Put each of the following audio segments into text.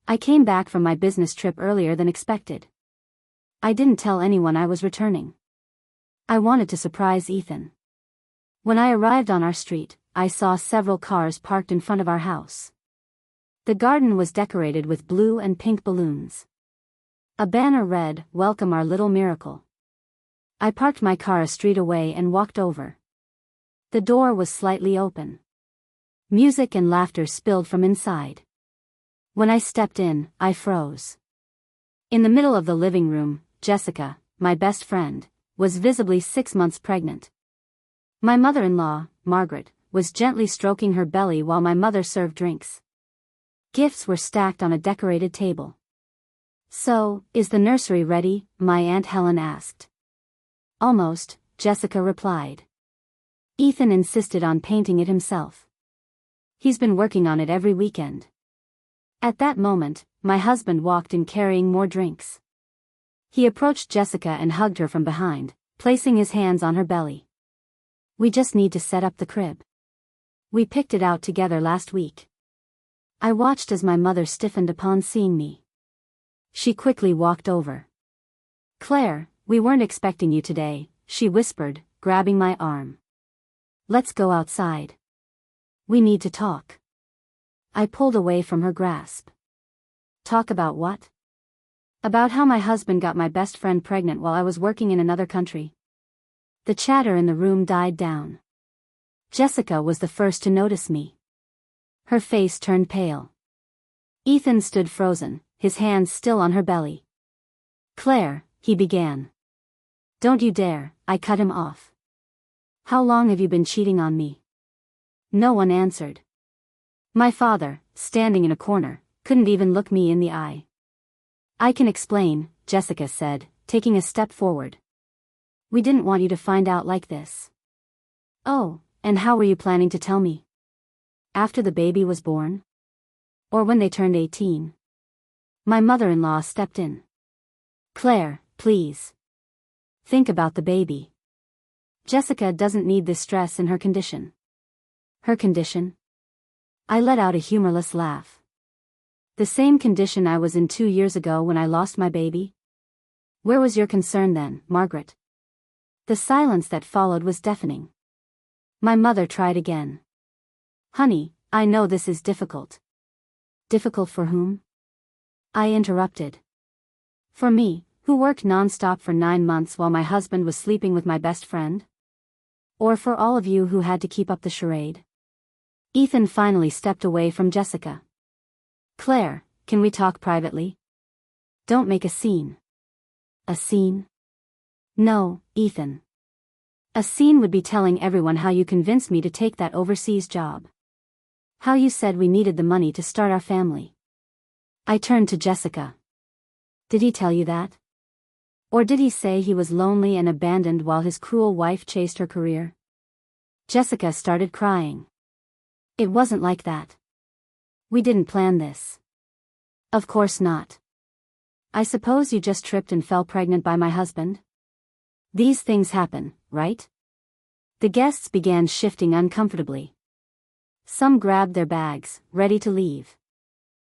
I came back from my business trip earlier than expected. I didn't tell anyone I was returning. I wanted to surprise Ethan. When I arrived on our street, I saw several cars parked in front of our house. The garden was decorated with blue and pink balloons. A banner read, "Welcome our little miracle." I parked my car a street away and walked over. The door was slightly open. Music and laughter spilled from inside. When I stepped in, I froze. In the middle of the living room, Jessica, my best friend, was visibly 6 months pregnant. My mother-in-law, Margaret, was gently stroking her belly while my mother served drinks. Gifts were stacked on a decorated table. "So, is the nursery ready?" my Aunt Helen asked. "Almost," Jessica replied. Ethan insisted on painting it himself. He's been working on it every weekend. At that moment, my husband walked in carrying more drinks. He approached Jessica and hugged her from behind, placing his hands on her belly. "We just need to set up the crib. We picked it out together last week." I watched as my mother stiffened upon seeing me. She quickly walked over. "Claire, we weren't expecting you today," she whispered, grabbing my arm. "Let's go outside. We need to talk." I pulled away from her grasp. "Talk about what?" "About how my husband got my best friend pregnant while I was working in another country." The chatter in the room died down. Jessica was the first to notice me. Her face turned pale. Ethan stood frozen, his hands still on her belly. "Claire," he began. "Don't you dare," I cut him off. "How long have you been cheating on me?" No one answered. My father, standing in a corner, couldn't even look me in the eye. "I can explain," Jessica said, taking a step forward. "We didn't want you to find out like this." "Oh, and how were you planning to tell me? After the baby was born? Or when they turned 18? My mother-in-law stepped in. "Claire, please. Think about the baby. Jessica doesn't need this stress in her condition." "Her condition?" I let out a humorless laugh. "The same condition I was in 2 years ago when I lost my baby? Where was your concern then, Margaret?" The silence that followed was deafening. My mother tried again. "Honey, I know this is difficult." "Difficult for whom?" I interrupted. "For me, who worked non-stop for 9 months while my husband was sleeping with my best friend? Or for all of you who had to keep up the charade?" Ethan finally stepped away from Jessica. "Claire, can we talk privately? Don't make a scene." "A scene?" "No, Ethan. A scene would be telling everyone how you convinced me to take that overseas job. How you said we needed the money to start our family." I turned to Jessica. "Did he tell you that? Or did he say he was lonely and abandoned while his cruel wife chased her career?" Jessica started crying. "It wasn't like that. We didn't plan this." "Of course not. I suppose you just tripped and fell pregnant by my husband? These things happen, right?" The guests began shifting uncomfortably. Some grabbed their bags, ready to leave.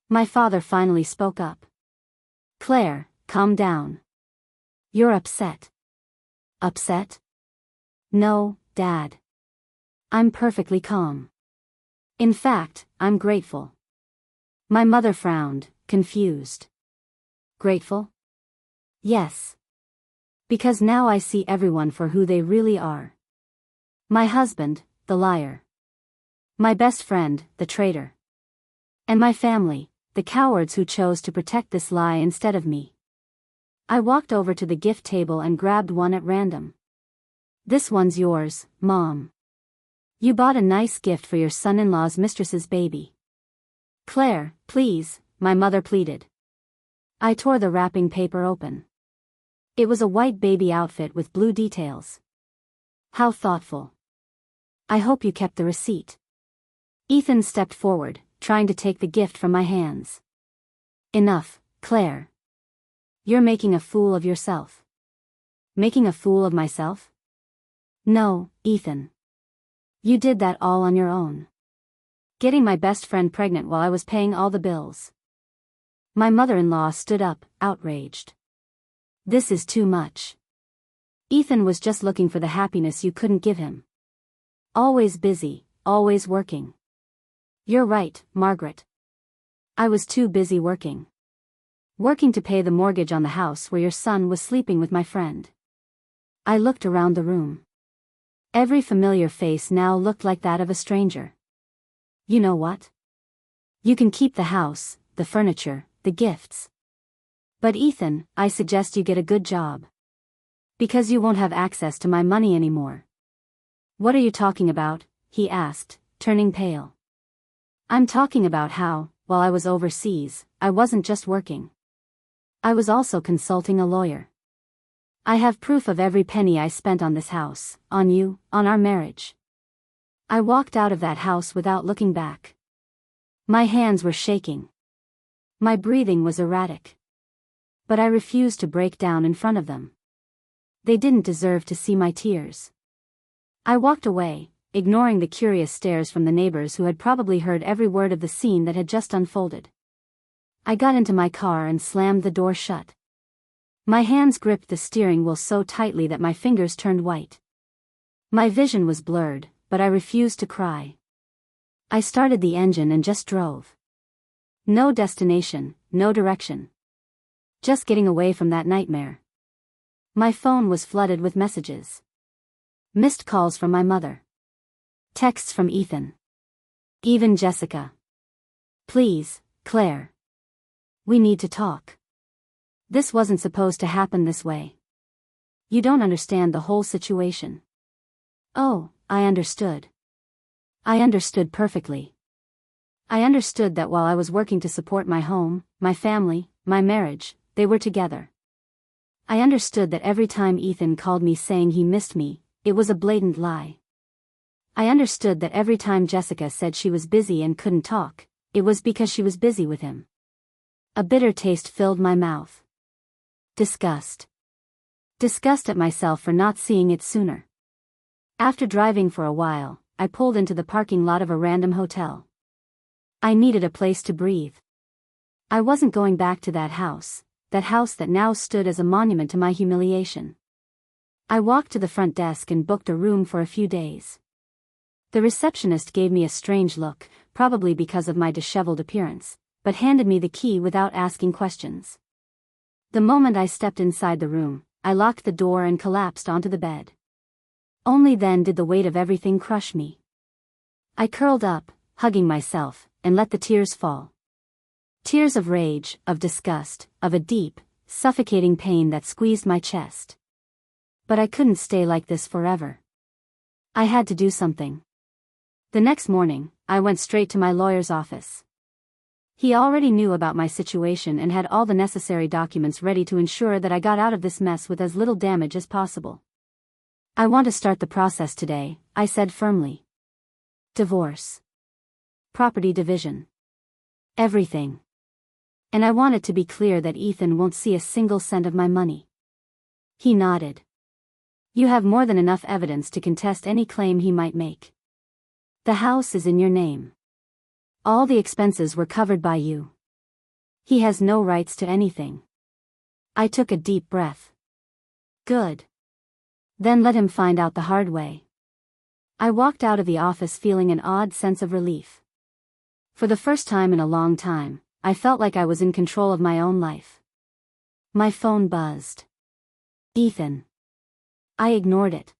My father finally spoke up. "Claire, calm down. You're upset." "Upset?" "No, Dad. I'm perfectly calm. In fact, I'm grateful." My mother frowned, confused. "Grateful?" "Yes. Because now I see everyone for who they really are. My husband, the liar. My best friend, the traitor. And my family, the cowards who chose to protect this lie instead of me." I walked over to the gift table and grabbed one at random. "This one's yours, Mom. You bought a nice gift for your son-in-law's mistress's baby." "Claire, please," my mother pleaded. I tore the wrapping paper open. It was a white baby outfit with blue details. "How thoughtful. I hope you kept the receipt." Ethan stepped forward, trying to take the gift from my hands. "Enough, Claire. You're making a fool of yourself." "Making a fool of myself?" "No, Ethan. You did that all on your own. Getting my best friend pregnant while I was paying all the bills. My mother-in-law stood up, outraged. This is too much. Ethan was just looking for the happiness you couldn't give him. Always busy, always working. You're right, Margaret. I was too busy working. Working to pay the mortgage on the house where your son was sleeping with my friend. I looked around the room. Every familiar face now looked like that of a stranger. You know what? You can keep the house, the furniture, the gifts. But Ethan, I suggest you get a good job. Because you won't have access to my money anymore. What are you talking about? He asked, turning pale. I'm talking about how, while I was overseas, I wasn't just working. I was also consulting a lawyer. I have proof of every penny I spent on this house, on you, on our marriage. I walked out of that house without looking back. My hands were shaking. My breathing was erratic. But I refused to break down in front of them. They didn't deserve to see my tears. I walked away, ignoring the curious stares from the neighbors who had probably heard every word of the scene that had just unfolded. I got into my car and slammed the door shut. My hands gripped the steering wheel so tightly that my fingers turned white. My vision was blurred, but I refused to cry. I started the engine and just drove. No destination, no direction. Just getting away from that nightmare. My phone was flooded with messages. Missed calls from my mother. Texts from Ethan. Even Jessica. Please, Claire. We need to talk. This wasn't supposed to happen this way. You don't understand the whole situation. Oh, I understood. I understood perfectly. I understood that while I was working to support my home, my family, my marriage, they were together. I understood that every time Ethan called me saying he missed me, it was a blatant lie. I understood that every time Jessica said she was busy and couldn't talk, it was because she was busy with him. A bitter taste filled my mouth. Disgust. Disgust at myself for not seeing it sooner. After driving for a while, I pulled into the parking lot of a random hotel. I needed a place to breathe. I wasn't going back to that house that now stood as a monument to my humiliation. I walked to the front desk and booked a room for a few days. The receptionist gave me a strange look, probably because of my disheveled appearance, but handed me the key without asking questions. The moment I stepped inside the room, I locked the door and collapsed onto the bed. Only then did the weight of everything crush me. I curled up, hugging myself, and let the tears fall. Tears of rage, of disgust, of a deep, suffocating pain that squeezed my chest. But I couldn't stay like this forever. I had to do something. The next morning, I went straight to my lawyer's office. He already knew about my situation and had all the necessary documents ready to ensure that I got out of this mess with as little damage as possible. I want to start the process today, I said firmly. Divorce. Property division. Everything. And I want it to be clear that Ethan won't see a single cent of my money. He nodded. You have more than enough evidence to contest any claim he might make. The house is in your name. All the expenses were covered by you. He has no rights to anything. I took a deep breath. Good. Then let him find out the hard way. I walked out of the office feeling an odd sense of relief. For the first time in a long time, I felt like I was in control of my own life. My phone buzzed. Ethan. I ignored it.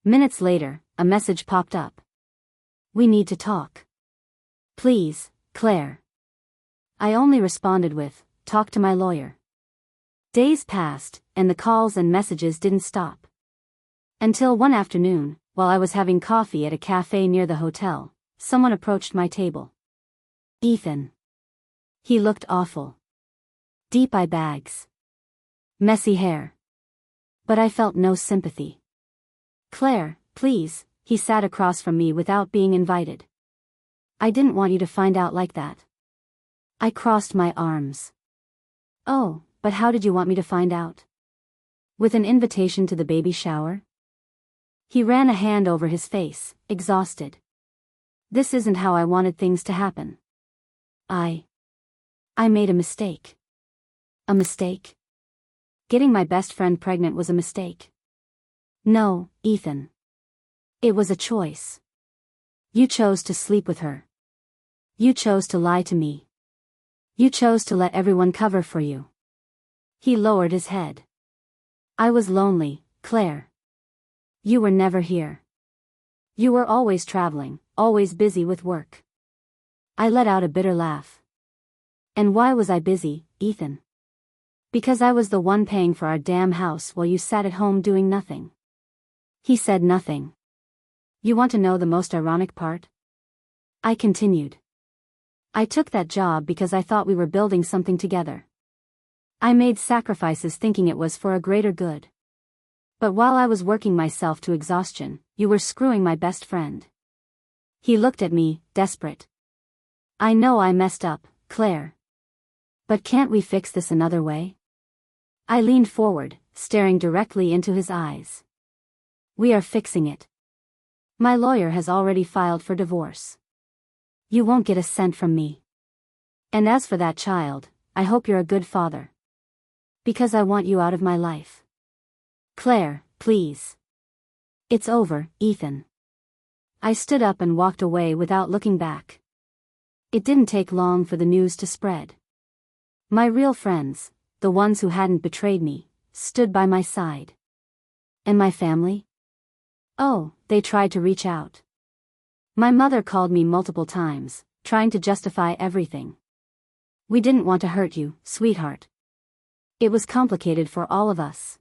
Minutes later, a message popped up. We need to talk. Please, Claire. I only responded with, talk to my lawyer. Days passed, and the calls and messages didn't stop. Until one afternoon, while I was having coffee at a cafe near the hotel, someone approached my table. Ethan. He looked awful. Deep eye bags. Messy hair. But I felt no sympathy. Claire, please, he sat across from me without being invited. I didn't want you to find out like that. I crossed my arms. Oh, but how did you want me to find out? With an invitation to the baby shower? He ran a hand over his face, exhausted. This isn't how I wanted things to happen. I made a mistake. A mistake? Getting my best friend pregnant was a mistake. No, Ethan. It was a choice. You chose to sleep with her. You chose to lie to me. You chose to let everyone cover for you. He lowered his head. I was lonely, Claire. You were never here. You were always traveling, always busy with work. I let out a bitter laugh. And why was I busy, Ethan? Because I was the one paying for our damn house while you sat at home doing nothing. He said nothing. You want to know the most ironic part? I continued. I took that job because I thought we were building something together. I made sacrifices thinking it was for a greater good. But while I was working myself to exhaustion, you were screwing my best friend. He looked at me, desperate. I know I messed up, Claire. But can't we fix this another way? I leaned forward, staring directly into his eyes. We are fixing it. My lawyer has already filed for divorce. You won't get a cent from me. And as for that child, I hope you're a good father. Because I want you out of my life. Claire, please. It's over, Ethan. I stood up and walked away without looking back. It didn't take long for the news to spread. My real friends, the ones who hadn't betrayed me, stood by my side. And my family? Oh, they tried to reach out. My mother called me multiple times, trying to justify everything. We didn't want to hurt you, sweetheart. It was complicated for all of us.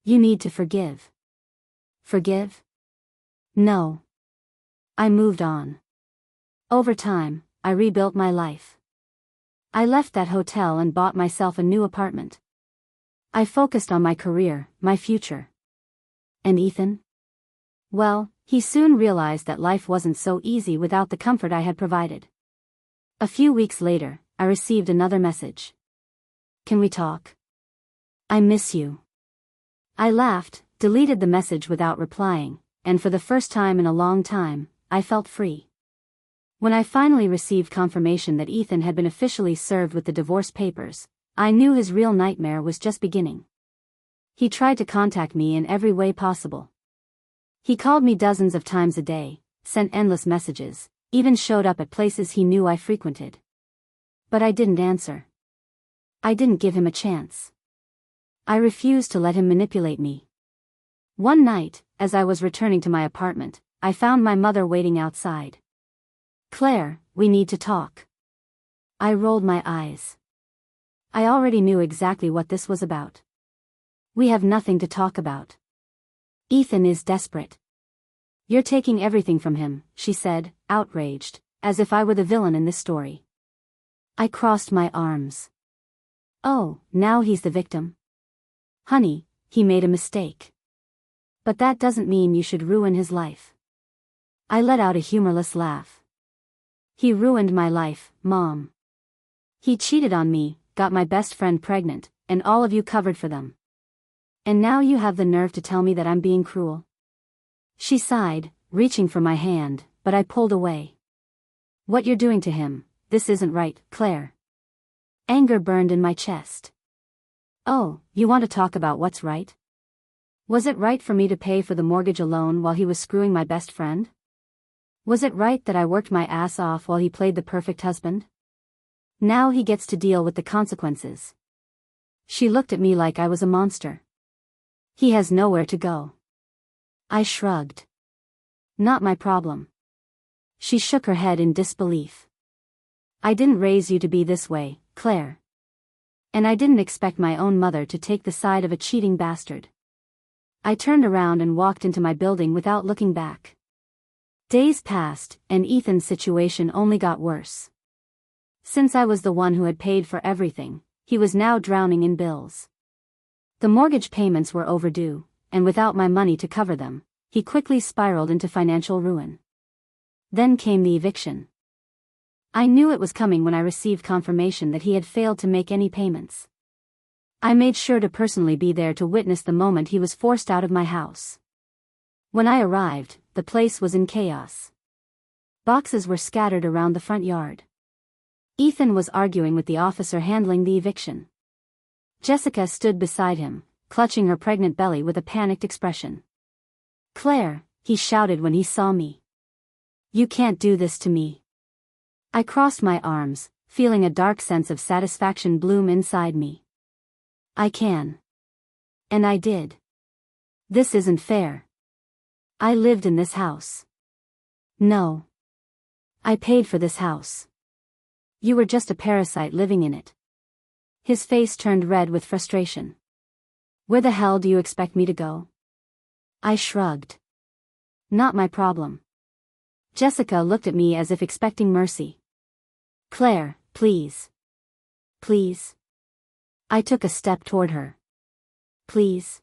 You need to forgive. Forgive? No. I moved on. Over time, I rebuilt my life. I left that hotel and bought myself a new apartment. I focused on my career, my future. And Ethan? Well, he soon realized that life wasn't so easy without the comfort I had provided. A few weeks later, I received another message. Can we talk? I miss you. I laughed, deleted the message without replying, and for the first time in a long time, I felt free. When I finally received confirmation that Ethan had been officially served with the divorce papers, I knew his real nightmare was just beginning. He tried to contact me in every way possible. He called me dozens of times a day, sent endless messages, even showed up at places he knew I frequented. But I didn't answer. I didn't give him a chance. I refused to let him manipulate me. One night, as I was returning to my apartment, I found my mother waiting outside. Claire, we need to talk. I rolled my eyes. I already knew exactly what this was about. We have nothing to talk about. Ethan is desperate. You're taking everything from him, she said, outraged, as if I were the villain in this story. I crossed my arms. Oh, now he's the victim. Honey, he made a mistake. But that doesn't mean you should ruin his life. I let out a humorless laugh. He ruined my life, Mom. He cheated on me, got my best friend pregnant, and all of you covered for them. And now you have the nerve to tell me that I'm being cruel. She sighed, reaching for my hand, but I pulled away. What you're doing to him, this isn't right, Claire. Anger burned in my chest. Oh, you want to talk about what's right? Was it right for me to pay for the mortgage alone while he was screwing my best friend? Was it right that I worked my ass off while he played the perfect husband? Now he gets to deal with the consequences. She looked at me like I was a monster. He has nowhere to go. I shrugged. Not my problem. She shook her head in disbelief. I didn't raise you to be this way, Claire. And I didn't expect my own mother to take the side of a cheating bastard. I turned around and walked into my building without looking back. Days passed, and Ethan's situation only got worse. Since I was the one who had paid for everything, he was now drowning in bills. The mortgage payments were overdue, and without my money to cover them, he quickly spiraled into financial ruin. Then came the eviction. I knew it was coming when I received confirmation that he had failed to make any payments. I made sure to personally be there to witness the moment he was forced out of my house. When I arrived, the place was in chaos. Boxes were scattered around the front yard. Ethan was arguing with the officer handling the eviction. Jessica stood beside him, clutching her pregnant belly with a panicked expression. "Claire," he shouted when he saw me. "You can't do this to me." I crossed my arms, feeling a dark sense of satisfaction bloom inside me. "I can." And I did. "This isn't fair. I lived in this house." "No. I paid for this house. You were just a parasite living in it." His face turned red with frustration. "Where the hell do you expect me to go?" I shrugged. "Not my problem." Jessica looked at me as if expecting mercy. "Claire, please. Please." I took a step toward her. "Please."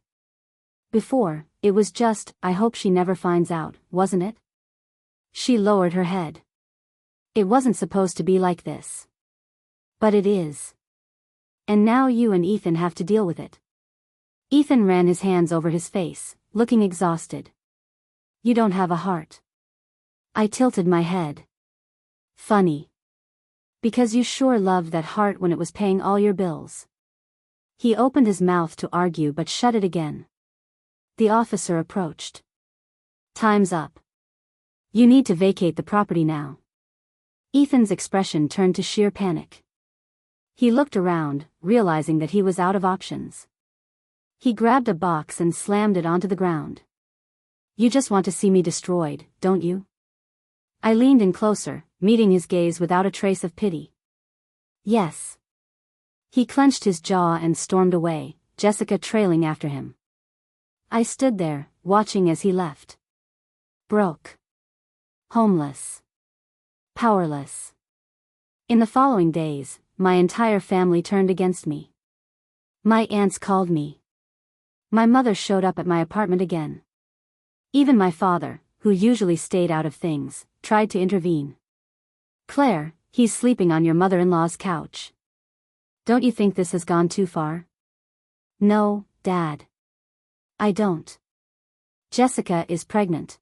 Before, it was just, "I hope she never finds out," wasn't it? She lowered her head. "It wasn't supposed to be like this. But it is. And now you and Ethan have to deal with it." Ethan ran his hands over his face, looking exhausted. "You don't have a heart." I tilted my head. "Funny. Because you sure loved that heart when it was paying all your bills." He opened his mouth to argue but shut it again. The officer approached. "Time's up. You need to vacate the property now." Ethan's expression turned to sheer panic. He looked around, realizing that he was out of options. He grabbed a box and slammed it onto the ground. "You just want to see me destroyed, don't you?" I leaned in closer, meeting his gaze without a trace of pity. "Yes." He clenched his jaw and stormed away, Jessica trailing after him. I stood there, watching as he left. Broke. Homeless. Powerless. In the following days, my entire family turned against me. My aunts called me. My mother showed up at my apartment again. Even my father, who usually stayed out of things, tried to intervene. "Claire, he's sleeping on your mother-in-law's couch. Don't you think this has gone too far?" "No, Dad. I don't. Jessica is pregnant.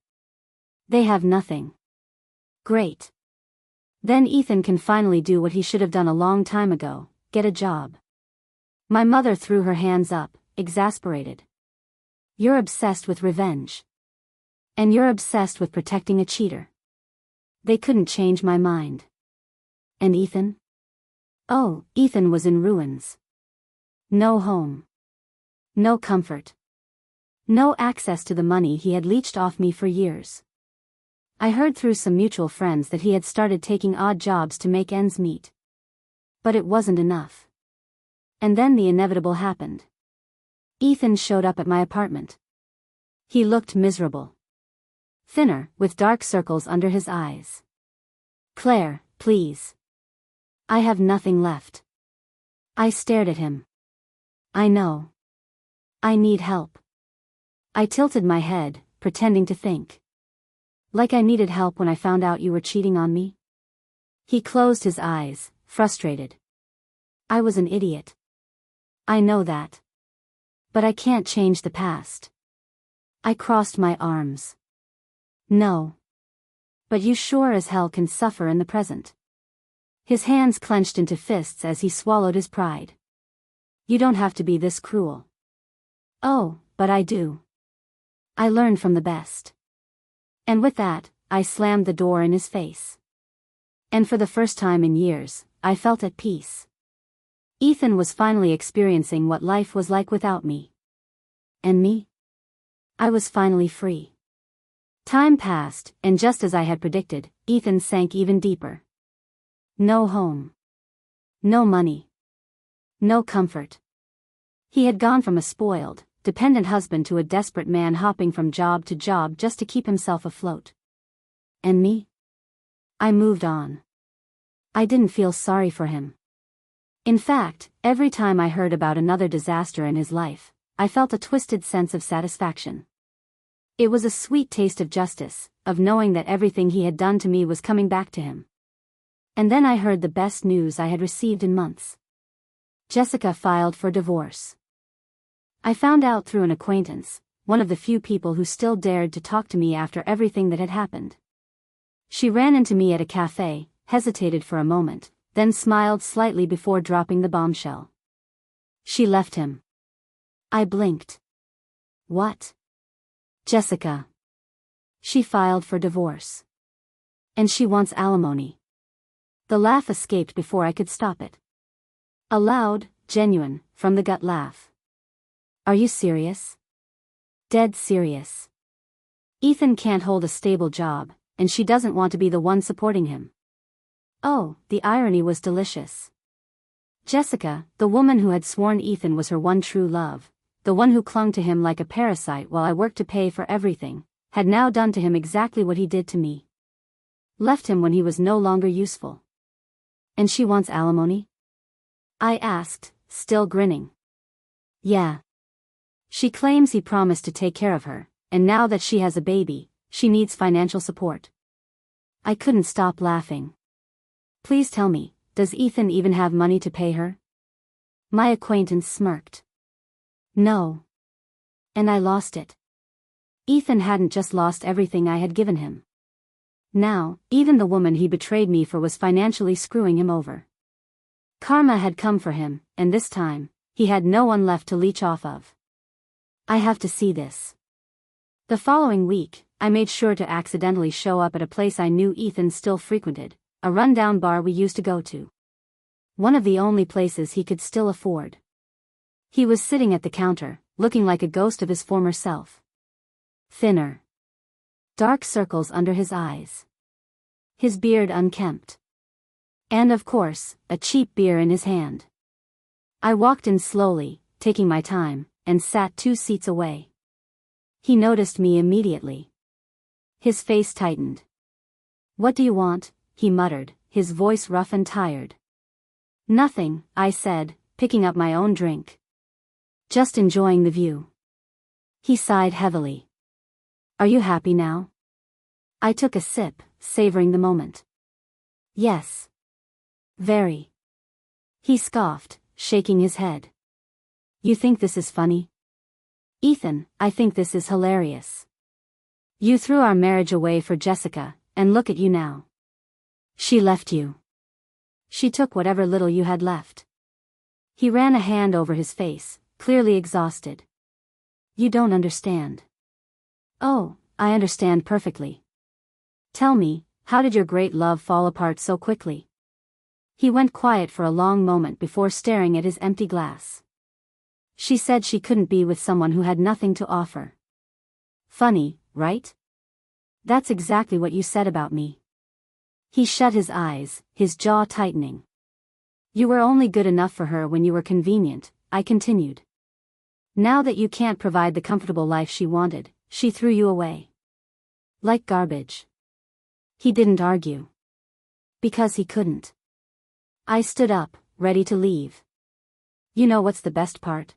They have nothing." "Great. Then Ethan can finally do what he should have done a long time ago, get a job." My mother threw her hands up, exasperated. "You're obsessed with revenge. And you're obsessed with protecting a cheater." They couldn't change my mind. And Ethan? Oh, Ethan was in ruins. No home. No comfort. No access to the money he had leached off me for years. I heard through some mutual friends that he had started taking odd jobs to make ends meet. But it wasn't enough. And then the inevitable happened. Ethan showed up at my apartment. He looked miserable. Thinner, with dark circles under his eyes. "Claire, please. I have nothing left." I stared at him. "I know. I need help." I tilted my head, pretending to think. "Like I needed help when I found out you were cheating on me?" He closed his eyes, frustrated. "I was an idiot. I know that. But I can't change the past." I crossed my arms. "No. But you sure as hell can suffer in the present." His hands clenched into fists as he swallowed his pride. "You don't have to be this cruel." "Oh, but I do. I learned from the best." And with that, I slammed the door in his face. And for the first time in years, I felt at peace. Ethan was finally experiencing what life was like without me. And me? I was finally free. Time passed, and just as I had predicted, Ethan sank even deeper. No home. No money. No comfort. He had gone from a spoiled, dependent husband to a desperate man hopping from job to job just to keep himself afloat. And me? I moved on. I didn't feel sorry for him. In fact, every time I heard about another disaster in his life, I felt a twisted sense of satisfaction. It was a sweet taste of justice, of knowing that everything he had done to me was coming back to him. And then I heard the best news I had received in months. Jessica filed for divorce. I found out through an acquaintance, one of the few people who still dared to talk to me after everything that had happened. She ran into me at a cafe, hesitated for a moment, then smiled slightly before dropping the bombshell. She left him. I blinked. What? Jessica. She filed for divorce. And she wants alimony. The laugh escaped before I could stop it. A loud, genuine, from-the-gut laugh. Are you serious? Dead serious. Ethan can't hold a stable job, and she doesn't want to be the one supporting him. Oh, the irony was delicious. Jessica, the woman who had sworn Ethan was her one true love, the one who clung to him like a parasite while I worked to pay for everything, had now done to him exactly what he did to me. Left him when he was no longer useful. And she wants alimony? I asked, still grinning. Yeah. She claims he promised to take care of her, and now that she has a baby, she needs financial support. I couldn't stop laughing. Please tell me, does Ethan even have money to pay her? My acquaintance smirked. No. And I lost it. Ethan hadn't just lost everything I had given him. Now, even the woman he betrayed me for was financially screwing him over. Karma had come for him, and this time, he had no one left to leech off of. I have to see this. The following week, I made sure to accidentally show up at a place I knew Ethan still frequented, a rundown bar we used to go to. One of the only places he could still afford. He was sitting at the counter, looking like a ghost of his former self. Thinner. Dark circles under his eyes. His beard unkempt. And of course, a cheap beer in his hand. I walked in slowly, taking my time, and sat 2 seats away. He noticed me immediately. His face tightened. What do you want? He muttered, his voice rough and tired. Nothing, I said, picking up my own drink. Just enjoying the view. He sighed heavily. Are you happy now? I took a sip, savoring the moment. Yes. Very. He scoffed, shaking his head. You think this is funny? Ethan, I think this is hilarious. You threw our marriage away for Jessica, and look at you now. She left you. She took whatever little you had left. He ran a hand over his face, clearly exhausted. You don't understand. Oh, I understand perfectly. Tell me, how did your great love fall apart so quickly? He went quiet for a long moment before staring at his empty glass. She said she couldn't be with someone who had nothing to offer. Funny, right? That's exactly what you said about me. He shut his eyes, his jaw tightening. You were only good enough for her when you were convenient, I continued. Now that you can't provide the comfortable life she wanted, she threw you away. Like garbage. He didn't argue. Because he couldn't. I stood up, ready to leave. You know what's the best part?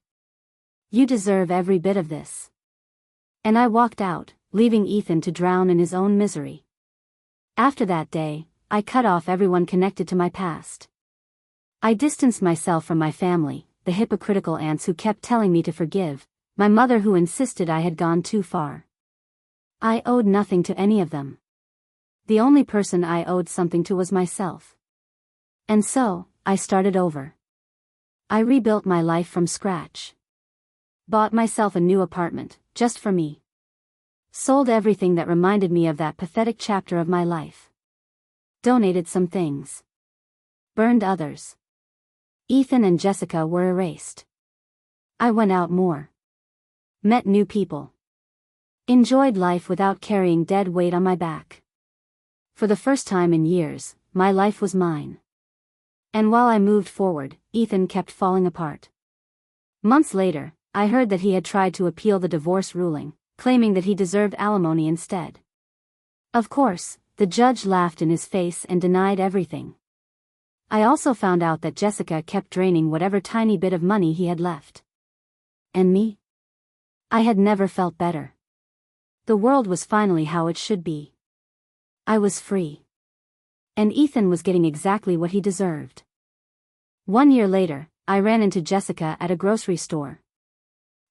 You deserve every bit of this. And I walked out, leaving Ethan to drown in his own misery. After that day, I cut off everyone connected to my past. I distanced myself from my family, the hypocritical aunts who kept telling me to forgive, my mother who insisted I had gone too far. I owed nothing to any of them. The only person I owed something to was myself. And so, I started over. I rebuilt my life from scratch. Bought myself a new apartment, just for me. Sold everything that reminded me of that pathetic chapter of my life. Donated some things. Burned others. Ethan and Jessica were erased. I went out more. Met new people. Enjoyed life without carrying dead weight on my back. For the first time in years, my life was mine. And while I moved forward, Ethan kept falling apart. Months later, I heard that he had tried to appeal the divorce ruling, claiming that he deserved alimony instead. Of course, the judge laughed in his face and denied everything. I also found out that Jessica kept draining whatever tiny bit of money he had left. And me? I had never felt better. The world was finally how it should be. I was free. And Ethan was getting exactly what he deserved. 1 year later, I ran into Jessica at a grocery store.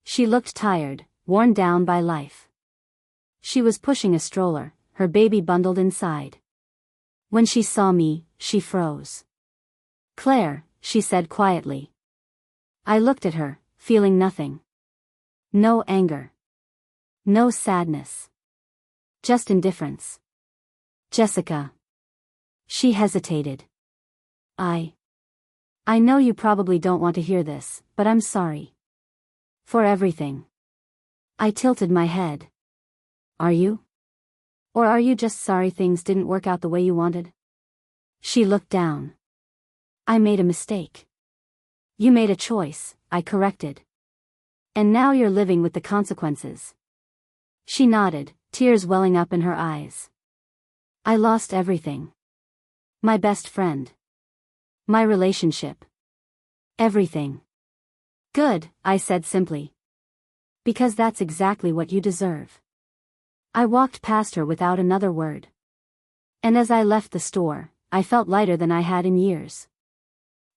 She looked tired, worn down by life. She was pushing a stroller, her baby bundled inside. When she saw me, she froze. Claire, she said quietly. I looked at her, feeling nothing. No anger. No sadness. Just indifference. Jessica. She hesitated. I know you probably don't want to hear this, but I'm sorry. For everything. I tilted my head. Are you? Or are you just sorry things didn't work out the way you wanted? She looked down. I made a mistake. You made a choice, I corrected. And now you're living with the consequences. She nodded, tears welling up in her eyes. I lost everything. My best friend. My relationship. Everything. Good, I said simply. Because that's exactly what you deserve. I walked past her without another word. And as I left the store, I felt lighter than I had in years.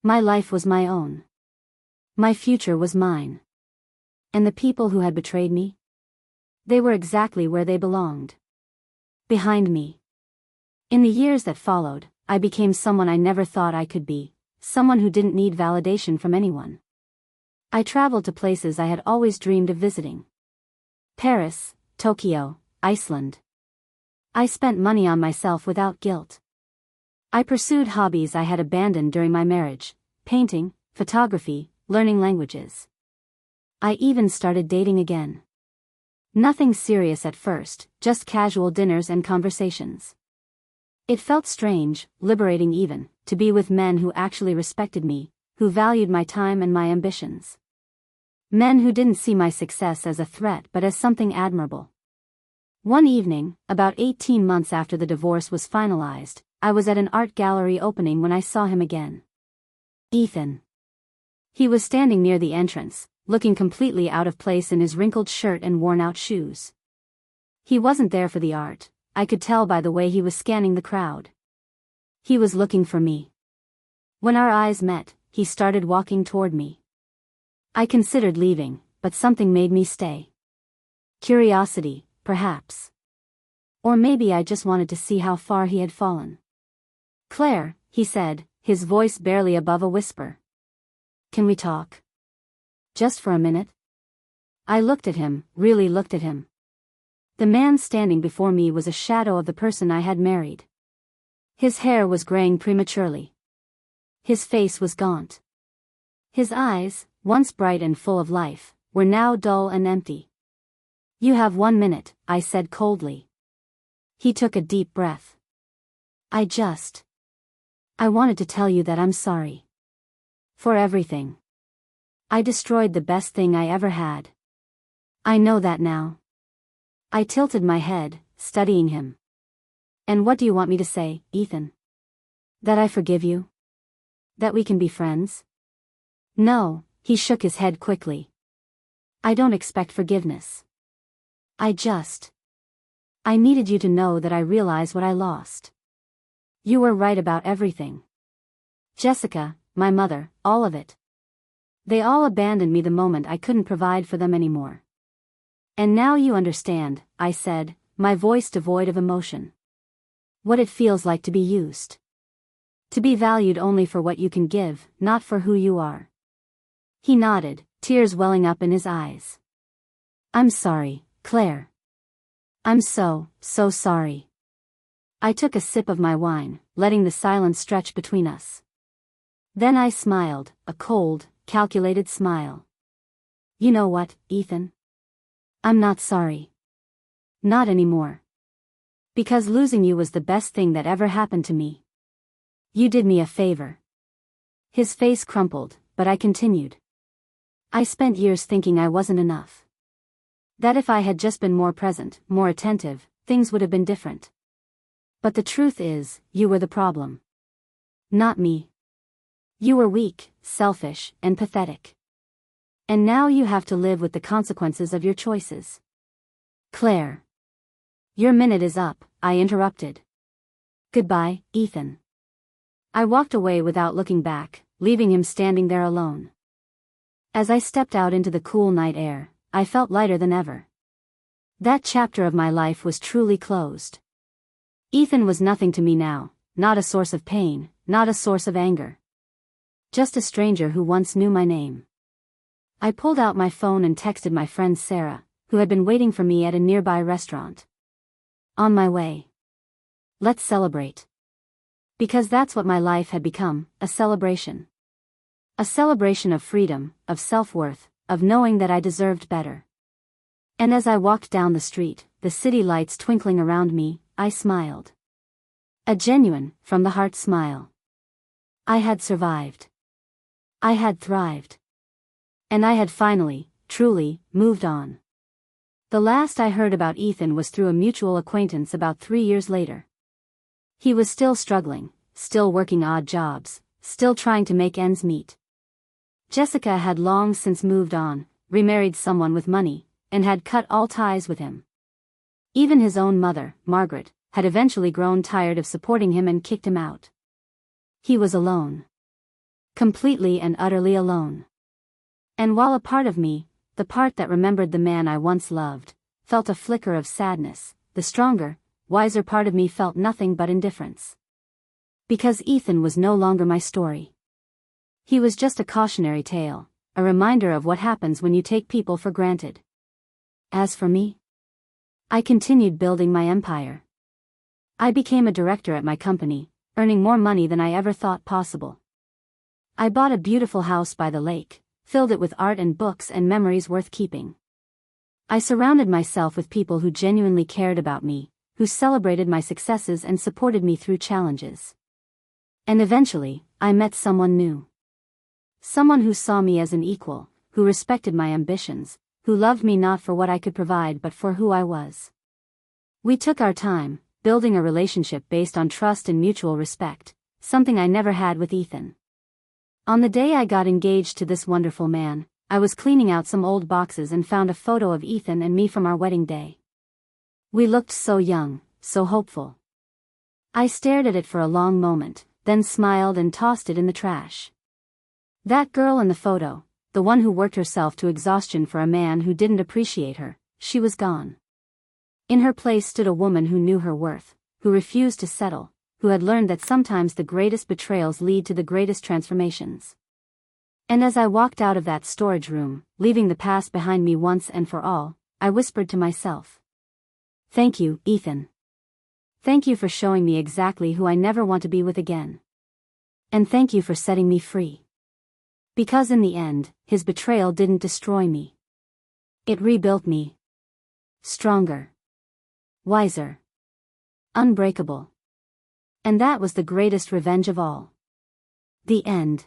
My life was my own. My future was mine. And the people who had betrayed me? They were exactly where they belonged. Behind me. In the years that followed, I became someone I never thought I could be, someone who didn't need validation from anyone. I traveled to places I had always dreamed of visiting. Paris, Tokyo, Iceland. I spent money on myself without guilt. I pursued hobbies I had abandoned during my marriage, painting, photography, learning languages. I even started dating again. Nothing serious at first, just casual dinners and conversations. It felt strange, liberating even, to be with men who actually respected me, who valued my time and my ambitions. Men who didn't see my success as a threat but as something admirable. One evening, about 18 months after the divorce was finalized, I was at an art gallery opening when I saw him again. Ethan. He was standing near the entrance, looking completely out of place in his wrinkled shirt and worn-out shoes. He wasn't there for the art. I could tell by the way he was scanning the crowd. He was looking for me. When our eyes met, he started walking toward me. I considered leaving, but something made me stay. Curiosity, perhaps. Or maybe I just wanted to see how far he had fallen. Claire, he said, his voice barely above a whisper. Can we talk? Just for a minute? I looked at him, really looked at him. The man standing before me was a shadow of the person I had married. His hair was graying prematurely. His face was gaunt. His eyes, once bright and full of life, were now dull and empty. You have 1 minute, I said coldly. He took a deep breath. I wanted to tell you that I'm sorry. For everything. I destroyed the best thing I ever had. I know that now. I tilted my head, studying him. And what do you want me to say, Ethan? That I forgive you? That we can be friends? No, he shook his head quickly. I don't expect forgiveness. I needed you to know that I realize what I lost. You were right about everything. Jessica, my mother, all of it. They all abandoned me the moment I couldn't provide for them anymore. And now you understand, I said, my voice devoid of emotion. What it feels like to be used. To be valued only for what you can give, not for who you are. He nodded, tears welling up in his eyes. I'm sorry, Claire. I'm so sorry. I took a sip of my wine, letting the silence stretch between us. Then I smiled, a cold, calculated smile. You know what, Ethan? I'm not sorry. Not anymore. Because losing you was the best thing that ever happened to me. You did me a favor. His face crumpled, but I continued. I spent years thinking I wasn't enough. That if I had just been more present, more attentive, things would have been different. But the truth is, you were the problem. Not me. You were weak, selfish, and pathetic. And now you have to live with the consequences of your choices. Claire. Your minute is up, I interrupted. Goodbye, Ethan. I walked away without looking back, leaving him standing there alone. As I stepped out into the cool night air, I felt lighter than ever. That chapter of my life was truly closed. Ethan was nothing to me now, not a source of pain, not a source of anger. Just a stranger who once knew my name. I pulled out my phone and texted my friend Sarah, who had been waiting for me at a nearby restaurant. On my way. Let's celebrate. Because that's what my life had become, a celebration. A celebration of freedom, of self-worth, of knowing that I deserved better. And as I walked down the street, the city lights twinkling around me, I smiled. A genuine, from-the-heart smile. I had survived. I had thrived. And I had finally, truly, moved on. The last I heard about Ethan was through a mutual acquaintance about 3 years later. He was still struggling, still working odd jobs, still trying to make ends meet. Jessica had long since moved on, remarried someone with money, and had cut all ties with him. Even his own mother, Margaret, had eventually grown tired of supporting him and kicked him out. He was alone. Completely and utterly alone. And while a part of me, the part that remembered the man I once loved, felt a flicker of sadness, the stronger, wiser part of me felt nothing but indifference. Because Ethan was no longer my story. He was just a cautionary tale, a reminder of what happens when you take people for granted. As for me, I continued building my empire. I became a director at my company, earning more money than I ever thought possible. I bought a beautiful house by the lake, filled it with art and books and memories worth keeping. I surrounded myself with people who genuinely cared about me, who celebrated my successes and supported me through challenges. And eventually, I met someone new. Someone who saw me as an equal, who respected my ambitions, who loved me not for what I could provide but for who I was. We took our time, building a relationship based on trust and mutual respect, something I never had with Ethan. On the day I got engaged to this wonderful man, I was cleaning out some old boxes and found a photo of Ethan and me from our wedding day. We looked so young, so hopeful. I stared at it for a long moment, then smiled and tossed it in the trash. That girl in the photo, the one who worked herself to exhaustion for a man who didn't appreciate her, she was gone. In her place stood a woman who knew her worth, who refused to settle, who had learned that sometimes the greatest betrayals lead to the greatest transformations. And as I walked out of that storage room, leaving the past behind me once and for all, I whispered to myself. Thank you, Ethan. Thank you for showing me exactly who I never want to be with again. And thank you for setting me free. Because in the end, his betrayal didn't destroy me. It rebuilt me. Stronger. Wiser. Unbreakable. And that was the greatest revenge of all. The end.